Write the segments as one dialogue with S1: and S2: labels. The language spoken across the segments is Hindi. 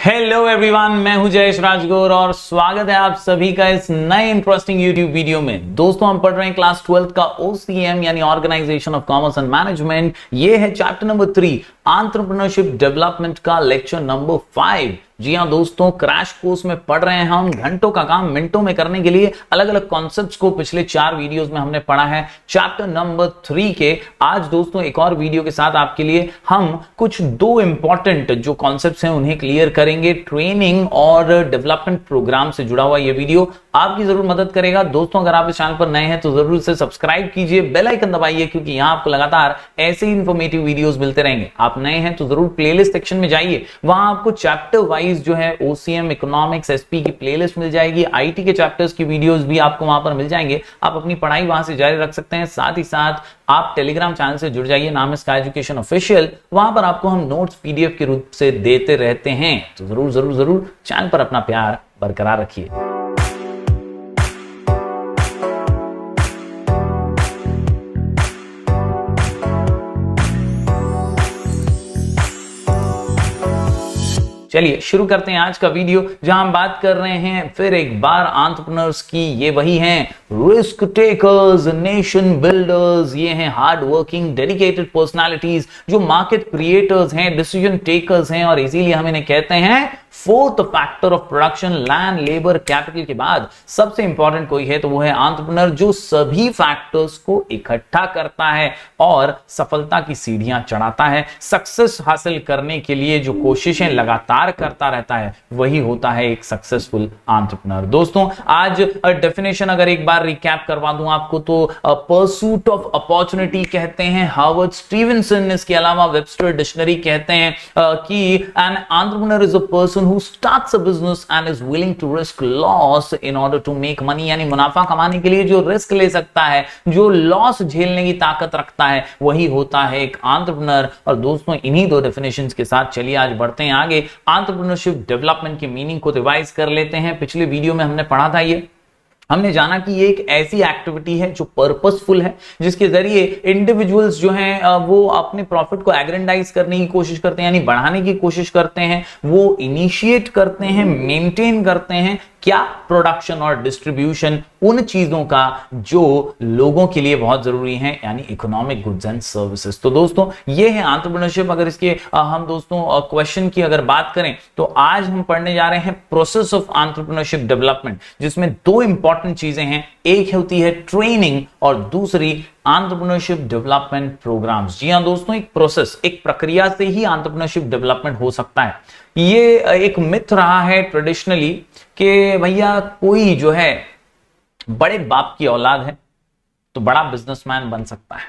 S1: हेलो एवरीवन, मैं हूं जयेश राजगौर और स्वागत है आप सभी का इस नए इंटरेस्टिंग यूट्यूब वीडियो में। दोस्तों, हम पढ़ रहे हैं क्लास 12 का OCM यानी organisation of commerce and management. ये है चैप्टर नंबर 3 एंटरप्रेन्योरशिप डेवलपमेंट का लेक्चर नंबर 5। जी हाँ दोस्तों, क्रैश कोर्स में पढ़ रहे हैं हम घंटों का काम मिनटों में करने के लिए। अलग अलग कॉन्सेप्ट्स को पिछले 4 वीडियोस में हमने पढ़ा है चैप्टर नंबर 3 के। आज दोस्तों एक और वीडियो के साथ आपके लिए हम कुछ 2 इंपॉर्टेंट जो कॉन्सेप्ट्स हैं उन्हें क्लियर करेंगे। ट्रेनिंग और डेवलपमेंट प्रोग्राम से जुड़ा हुआ ये वीडियो आपकी जरूर मदद करेगा। दोस्तों, अगर आप इस चैनल पर नए हैं तो जरूर से सब्सक्राइब कीजिए, बेल आइकन दबाइए, क्योंकि यहां आपको लगातार ऐसे ही इंफॉर्मेटिव वीडियोस मिलते रहेंगे। आप नए हैं तो जरूर प्लेलिस्ट सेक्शन में जाइए, वहां आपको चैप्टर वाइज जो है OCM, इकोनॉमिक्स, SP की प्लेलिस्ट मिल जाएगी। IT के चैप्टर्स की वीडियोस भी आपको वहां पर मिल जाएंगे। आप अपनी पढ़ाई वहां से जारी रख सकते हैं। साथ ही साथ आप टेलीग्राम चैनल से जुड़ जाइए, नाम है स्काई एजुकेशन ऑफिशियल। वहां पर आपको हम नोट्स PDF के रूप से देते रहते हैं, तो जरूर जरूर जरूर चैनल पर अपना प्यार बरकरार रखिए। चलिए शुरू करते हैं आज का वीडियो, जहां हम बात कर रहे हैं फिर एक बार एंटरप्रेन्योर्स की। ये वही हैं रिस्क टेकर्स, नेशन बिल्डर्स। ये हैं हार्ड वर्किंग डेडिकेटेड पर्सनालिटीज जो मार्केट क्रिएटर्स हैं, डिसीजन टेकर्स हैं, और इसीलिए हम इन्हें कहते हैं fourth factor of production. Land, labour, capital के बाद सबसे इंपॉर्टेंट कोई है तो वो है एंटरप्रेन्योर, जो सभी फैक्टर्स को इकट्ठा करता है और सफलता की सीढ़ियां चढ़ाता है। सक्सेस हासिल करने के लिए जो कोशिशें लगातार करता रहता है वही होता है एक सक्सेसफुल एंटरप्रेन्योर। दोस्तों, आज डेफिनेशन अगर एक बार रिकैप करवा दूं आपको तो परसूट ऑफ अपॉर्चुनिटी कहते हैं हार्वर्ड स्टीवेंसन। इसके अलावा वेबस्टर डिक्शनरी कहते हैं कि an entrepreneur is a person who starts a business and is willing to risk loss in order to make money। यानी मुनाफा कमाने के लिए जो रिस्क ले सकता है, जो लॉस झेलने की ताकत रखता है, वही होता है एक एंटरप्रेन्योर। और दोस्तों, इन्हीं 2 डेफिनेशंस के साथ चलिए आज बढ़ते हैं आगे। एंटरप्रेन्योरशिप डेवलपमेंट की मीनिंग को रिवाइज कर लेते हैं। पिछले वीडियो में हमने पढ़ा था, ये हमने जाना कि ये एक ऐसी एक्टिविटी है जो पर्पसफुल है, जिसके जरिए इंडिविजुअल्स जो हैं वो अपने प्रॉफिट को एग्रेंडाइज करने की कोशिश करते हैं, यानी बढ़ाने की कोशिश करते हैं। वो इनिशिएट करते हैं, मेंटेन करते हैं क्या? प्रोडक्शन और डिस्ट्रीब्यूशन उन चीजों का जो लोगों के लिए बहुत जरूरी है, यानी इकोनॉमिक गुड्स एंड सर्विसेज। तो दोस्तों, ये है एंटरप्रेन्योरशिप। अगर इसके हम दोस्तों क्वेश्चन की अगर बात करें तो आज हम पढ़ने जा रहे हैं प्रोसेस ऑफ एंटरप्रेन्योरशिप डेवलपमेंट, जिसमें 2 इंपॉर्टेंट चीजें हैं। एक होती है ट्रेनिंग और दूसरी एंटरप्रेन्योरशिप डेवलपमेंट प्रोग्राम्स। जी हां दोस्तों, एक प्रोसेस, एक प्रक्रिया से ही एंटरप्रेन्योरशिप डेवलपमेंट हो सकता है। ये एक मिथ रहा है ट्रेडिशनली कि भैया कोई जो है बड़े बाप की औलाद है तो बड़ा बिजनेसमैन बन सकता है।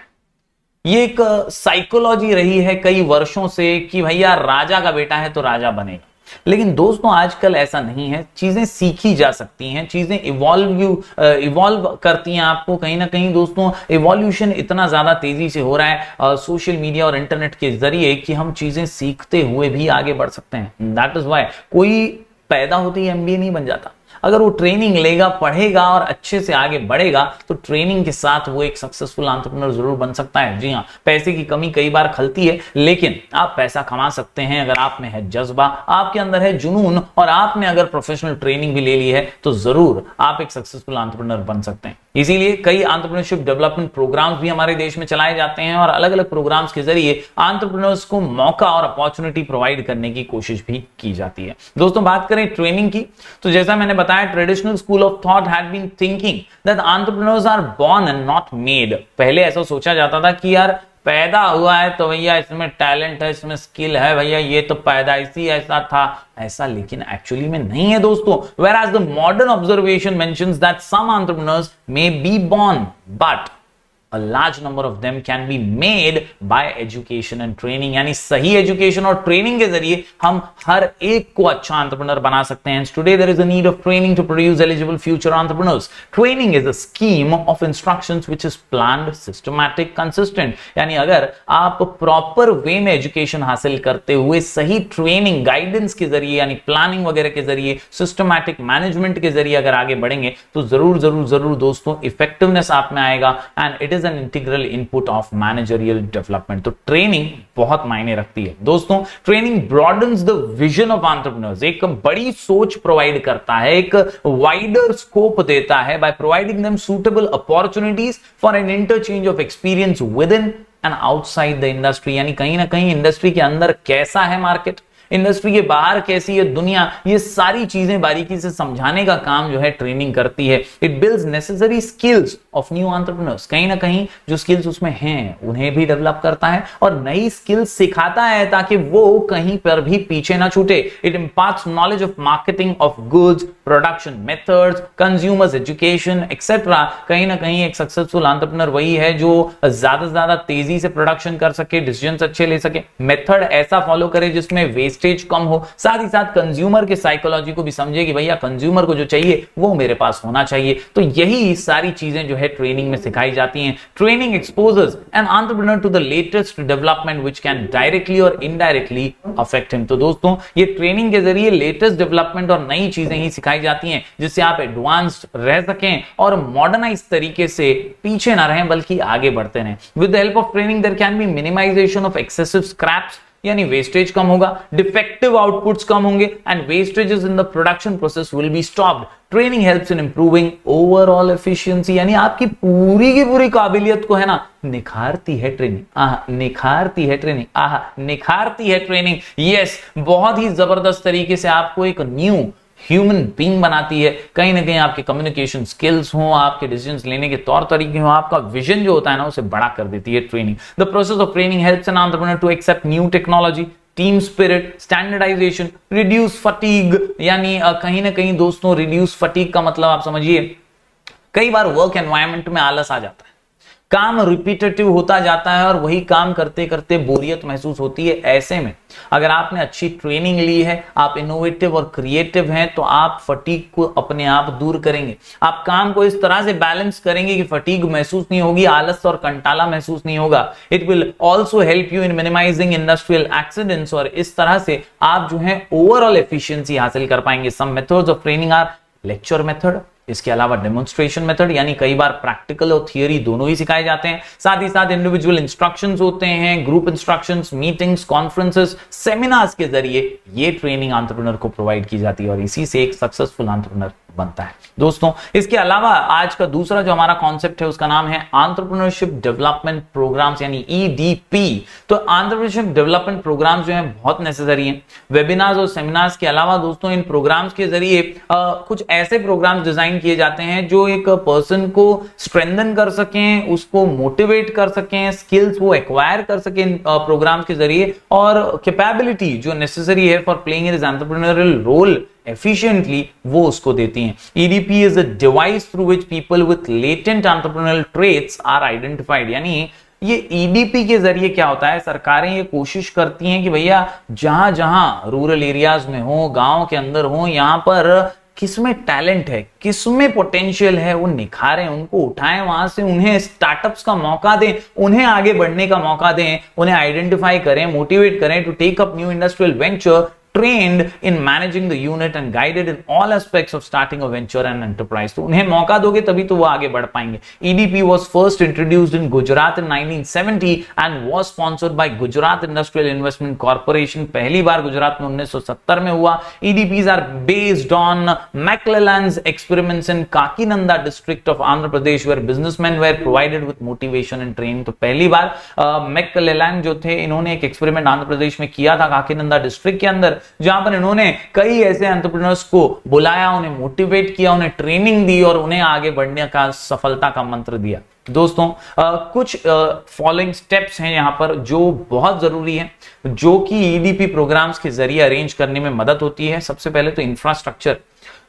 S1: ये एक साइकोलॉजी रही है कई वर्षों से कि भैया राजा का बेटा है तो राजा बनेगा। लेकिन दोस्तों, आजकल ऐसा नहीं है। चीजें सीखी जा सकती हैं, चीजें इवॉल्व करती हैं। आपको कहीं ना कहीं दोस्तों इवोल्यूशन इतना ज्यादा तेजी से हो रहा है सोशल मीडिया और इंटरनेट के जरिए कि हम चीजें सीखते हुए भी आगे बढ़ सकते हैं। दैट इज व्हाई कोई पैदा होते ही MBA नहीं बन जाता। अगर वो ट्रेनिंग लेगा, पढ़ेगा और अच्छे से आगे बढ़ेगा तो ट्रेनिंग के साथ वो एक सक्सेसफुल एंटरप्रेन्योर जरूर बन सकता है। जी हाँ, पैसे की कमी कई बार खलती है, लेकिन आप पैसा कमा सकते हैं अगर आप में है जज्बा, आपके अंदर है जुनून, और आपने अगर प्रोफेशनल ट्रेनिंग भी ले ली है तो जरूर आप एक सक्सेसफुल एंटरप्रेन्योर बन सकते हैं। इसीलिए कई एंटरप्रेन्योरशिप डेवलपमेंट प्रोग्राम्स भी हमारे देश में चलाए जाते हैं और अलग अलग प्रोग्राम्स के जरिए एंटरप्रेन्योर्स को मौका और अपॉर्चुनिटी प्रोवाइड करने की कोशिश भी की जाती है। दोस्तों, बात करें ट्रेनिंग की तो जैसा मैंने बताया, traditional school of thought had been thinking that entrepreneurs are born and not made. पहले ऐसा सोचा जाता था कि यार पैदा हुआ है तो भैया इसमें टैलेंट है, इसमें स्किल है, भैया ये तो पैदाइशी ऐसा था, ऐसा लेकिन एक्चुअली में नहीं है दोस्तों। whereas the modern observation mentions that some entrepreneurs may be born but a large number of them can be made by education and training। यानी सही एजुकेशन और ट्रेनिंग के जरिए हम हर एक को अच्छा एंटरप्रेन्योर बना सकते हैं। Today there is a need of training to produce eligible future entrepreneurs। Training is a scheme of instructions which is planned, systematic, consistent। यानी अगर आप प्रॉपर वे में एजुकेशन हासिल करते हुए सही ट्रेनिंग गाइडेंस के जरिए, यानी प्लानिंग वगैरह के जरिए, सिस्टमैटिक मैनेजमेंट के जरिए अगर आगे बढ़ेंगे तो जरूर जरूर जरूर दोस्तों इफेक्टिवनेस आप में आएगा। And it is is an integral input of managerial development. तो ट्रेनिंग बहुत मायने रखती है दोस्तों। Training broadens the vision of entrepreneurs, एक बड़ी सोच प्रोवाइड करता है, एक वाइडर स्कोप देता है by providing them suitable opportunities for an interchange of experience within and outside the industry. यानी कहीं ना कहीं इंडस्ट्री के अंदर कैसा है मार्केट, इंडस्ट्री के बाहर कैसी है दुनिया, ये सारी चीजें बारीकी से समझाने का काम जो है ट्रेनिंग करती है। It builds necessary skills of new entrepreneurs, कहीं ना कहीं जो स्किल्स उसमें हैं उन्हें भी डेवलप करता है और नई स्किल्स सिखाता है ताकि वो कहीं पर भी पीछे ना छूटे। It imparts knowledge of marketing of goods, production methods, consumers education etcetera. कहीं ना कहीं एक सक्सेसफुल एंटरप्रेन्योर वही है जो ज्यादा से ज्यादा तेजी से प्रोडक्शन कर सके, डिसीजंस अच्छे ले सके, मेथड ऐसा फॉलो करे जिसमें वेस्टेज कम हो, साथ ही साथ कंज्यूमर के साइकोलॉजी को भी समझे कि भैया कंज्यूमर को जो चाहिए वो मेरे पास होना चाहिए। तो यही सारी चीजें जो है ट्रेनिंग में सिखाई जाती हैं। Training exposes an entrepreneur to the latest development which can directly or indirectly affect him. तो दोस्तों ये ट्रेनिंग के जरिए लेटेस्ट डेवलपमेंट और नई चीजें ही सिखाई जाती हैं जिससे आप एडवांस्ड रह सकें और मॉडर्नाइज तरीके से पीछे ना रहें बल्कि आगे बढ़ते रहें। With the help of training there can be minimisation of excessive scraps, यानी वेस्टेज कम होगा, डिफेक्टिव आउटपुट्स कम होंगे and wastages in the production process will be stopped. Training helps in improving overall efficiency, यानी आपकी पूरी की पूरी काबिलियत को है ना निखारती है ट्रेनिंग। निखारती है ट्रेनिंग, निखारती है ट्रेनिंग। यस, बहुत ही जबरदस्त तरीके से आपको एक न्यू ह्यूमन बीइंग बनाती है। कहीं ना कहीं आपके कम्युनिकेशन स्किल्स हो, आपके डिसीजंस लेने के तौर तरीके हो, आपका विजन जो होता है ना उसे बड़ा कर देती है training. The process of training helps an entrepreneur to accept new technology, team spirit, standardisation, reduce fatigue. यानी कहीं ना कहीं दोस्तों रिड्यूस फटीग का मतलब आप समझिए, कई बार वर्क एनवायरनमेंट में आलस आ जाता है, काम रिपीटेटिव होता जाता है और वही काम करते करते बोरियत महसूस होती है। ऐसे में अगर आपने अच्छी ट्रेनिंग ली है, आप इनोवेटिव और क्रिएटिव हैं, तो आप फटीग को अपने आप दूर करेंगे। आप काम को इस तरह से बैलेंस करेंगे कि फटीग महसूस नहीं होगी, आलस और कंटाला महसूस नहीं होगा। It will also help you in minimising industrial accidents, और इस तरह से आप जो है ओवरऑल एफिशिएंसी हासिल कर पाएंगे। Some methods of training are lecture method, इसके अलावा डेमोन्स्ट्रेशन मेथड, यानी कई बार प्रैक्टिकल और थियरी दोनों ही सिखाए जाते हैं। साथ ही साथ इंडिविजुअल इंस्ट्रक्शंस होते हैं, group instructions, meetings, conferences, seminars के जरिए ये ट्रेनिंग एंटरप्रेन्योर को प्रोवाइड की जाती है और इसी से एक सक्सेसफुल एंटरप्रेन्योर बनता है। दोस्तों इसके अलावा आज का दूसरा जो हमारा कॉन्सेप्ट है उसका नाम है एंटरप्रेन्योरशिप डेवलपमेंट प्रोग्राम्स, यानी ईडीपी। तो एंटरप्रेन्योरशिप डेवलपमेंट प्रोग्राम्स जो है बहुत नेसेसरी हैं। वेबिनार्स और सेमिनार्स के अलावा दोस्तों इन प्रोग्राम्स के जरिए कुछ ऐसे प्रोग्राम्स डिजाइन किए जाते हैं जो एक पर्सन को स्ट्रेंथन कर सकें, उसको मोटिवेट कर सकें, स्किल्स वो एक्वायर कर सकें प्रोग्राम्स के जरिए, और कैपेबिलिटी जो नेसेसरी है for playing his entrepreneurial role efficiently वो उसको देती हैं। EDP is a device through which people with latent entrepreneurial traits are identified, यानी ये EDP के जरिए क्या होता है, सरकारें ये कोशिश करती हैं कि भैया जहां जहां रूरल एरियाज में हो, गांव के अंदर हो, यहां पर किसमें टैलेंट है, किसमें पोटेंशियल है, वो निखारें, उनको उठाएं, वहां से उन्हें स्टार्टअप्स का मौका दें, उन्हें आगे बढ़ने का मौका दें, उन्हें आइडेंटिफाई करें, मोटिवेट करें to take up new industrial venture, trained in managing the unit and guided in all aspects of starting a venture and enterprise। तो उन्हें मौका दोगे तभी तो वो आगे बढ़ पाएंगे। EDP was first introduced in Gujarat in 1970 and was sponsored by Gujarat Industrial Investment Corporation। पहली बार गुजरात में 1970 में हुआ। EDPs are based on McClelland's experiments in Kakinada district of Andhra Pradesh where businessmen were provided with motivation and training। तो पहली बार मैकक्लेलैंड जो थे, इन्होंने एक एक्सपेरिमेंट आंध्र प्रदेश में किया था काकीनंदा डिस्ट्रिक्ट के अंदर, जहां पर इन्होंने कई ऐसे एंटरप्रेन्योर्स को बुलाया, उन्हें मोटिवेट किया, उन्हें ट्रेनिंग दी और उन्हें आगे बढ़ने का सफलता का मंत्र दिया। दोस्तों कुछ फॉलोइंग स्टेप्स हैं यहां पर जो बहुत जरूरी है, जो कि ईडीपी प्रोग्राम्स के जरिए अरेंज करने में मदद होती है। सबसे पहले तो इंफ्रास्ट्रक्चर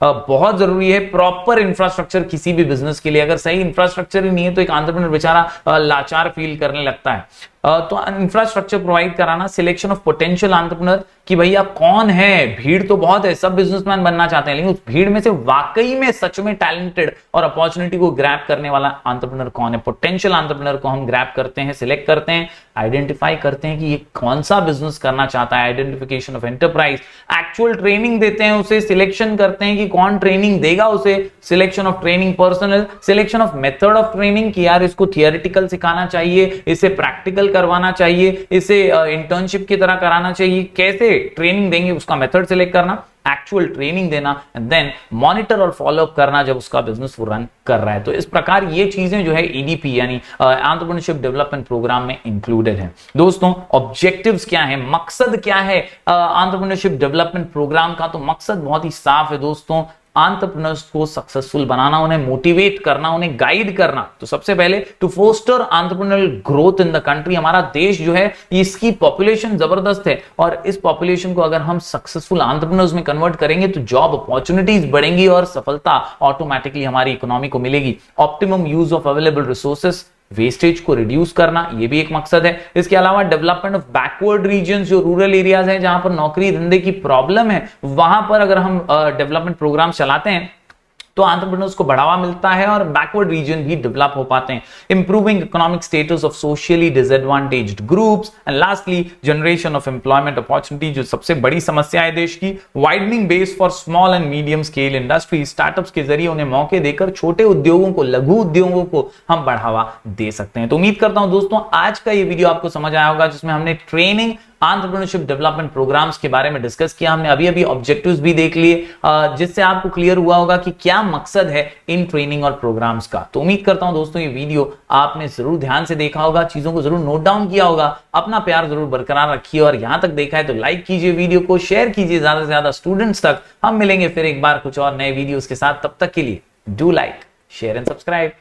S1: बहुत जरूरी है। प्रॉपर इंफ्रास्ट्रक्चर किसी भी बिजनेस के लिए, अगर सही इंफ्रास्ट्रक्चर ही नहीं है तो एक एंटरप्रेन्योर बेचारा लाचार फील करने लगता है। तो इंफ्रास्ट्रक्चर प्रोवाइड कराना, सिलेक्शन ऑफ पोटेंशियल एंटरप्रेन्योर कि भैया कौन है, भीड़ तो बहुत है, सब बिजनेसमैन बनना चाहते हैं, लेकिन उस भीड़ में से वाकई में सच में टैलेंटेड और अपॉर्चुनिटी को ग्रैब करने वाला एंटरप्रेन्योर कौन है, पोटेंशियल एंटरप्रेन्योर को हम ग्रैब करते हैं, सिलेक्ट करते हैं। आइडेंटिफाई करते हैं कि ये कौन सा बिजनेस करना चाहता है, identification of enterprise, actual training देते हैं उसे, सिलेक्शन करते हैं कि कौन ट्रेनिंग देगा उसे, selection of training personal, selection of method of training कि यार इसको थियोरेटिकल सिखाना चाहिए, इसे प्रैक्टिकल करवाना चाहिए, इसे इंटर्नशिप की तरह कराना चाहिए, कैसे ट्रेनिंग देंगे उसका मेथड सिलेक्ट करना, एक्चुअल ट्रेनिंग देना, एंड देन मॉनिटर और फॉलोअप करना जब उसका बिजनेस वो रन कर रहा है। तो इस प्रकार ये चीजें जो है ईडीपी यानी एंटरप्रेन्योरशिप डेवलपमेंट प्रोग्राम में इंक्लूडेड है। दोस्तों ऑब्जेक्टिव्स क्या है, मकसद क्या है एंटरप्रेन्योरशिप डेवलपमेंट प्रोग्राम का? तो मकसद बहुत ही साफ है दोस्तों, एंटरप्रेन्योर्स को सक्सेसफुल बनाना, उन्हें मोटिवेट करना, उन्हें गाइड करना। तो सबसे पहले to foster entrepreneurial growth in the country. हमारा देश जो है इसकी पॉपुलेशन जबरदस्त है और इस पॉपुलेशन को अगर हम सक्सेसफुल एंटरप्रेन्योर्स में कन्वर्ट करेंगे तो जॉब अपॉर्चुनिटीज बढ़ेंगी और सफलता ऑटोमेटिकली हमारी इकोनॉमी को मिलेगी। Optimum use of available resources, wastage को रिड्यूस करना, ये भी एक मकसद है। इसके अलावा डेवलपमेंट ऑफ बैकवर्ड रीजन्स, जो रूरल एरियाज हैं जहां पर नौकरी धंधे की प्रॉब्लम है, वहां पर अगर हम डेवलपमेंट प्रोग्राम चलाते हैं तो एंटरप्रेन्योर्स को बढ़ावा मिलता है और बैकवर्ड रीजन भी डेवलप हो पाते हैं। Improving economic status of socially disadvantaged groups, and lastly generation of employment opportunity, जो सबसे बड़ी समस्या है देश की। Widening base for small and medium scale industry, startups के जरिए उन्हें मौके देकर छोटे उद्योगों को, लघु उद्योगों को हम बढ़ावा दे सकते हैं। तो उम्मीद करता हूं दोस्तों आज का ये वीडियो आपको समझ आया होगा, जिसमें हमने ट्रेनिंग एंटरप्रेन्योरशिप डेवलपमेंट प्रोग्राम्स के बारे में डिस्कस किया। हमने अभी ऑब्जेक्टिव्स भी देख लिए, जिससे आपको क्लियर हुआ होगा कि क्या मकसद है इन ट्रेनिंग और प्रोग्राम्स का। तो उम्मीद करता हूं दोस्तों ये वीडियो आपने जरूर ध्यान से देखा होगा, चीजों को जरूर नोट डाउन किया होगा। अपना प्यार जरूर बरकरार रखिए और यहां तक देखा है तो लाइक कीजिए, वीडियो को शेयर कीजिए ज्यादा से ज्यादा स्टूडेंट्स तक। हम मिलेंगे फिर एक बार कुछ और नए वीडियोस के साथ, तब तक के लिए do like, share and subscribe.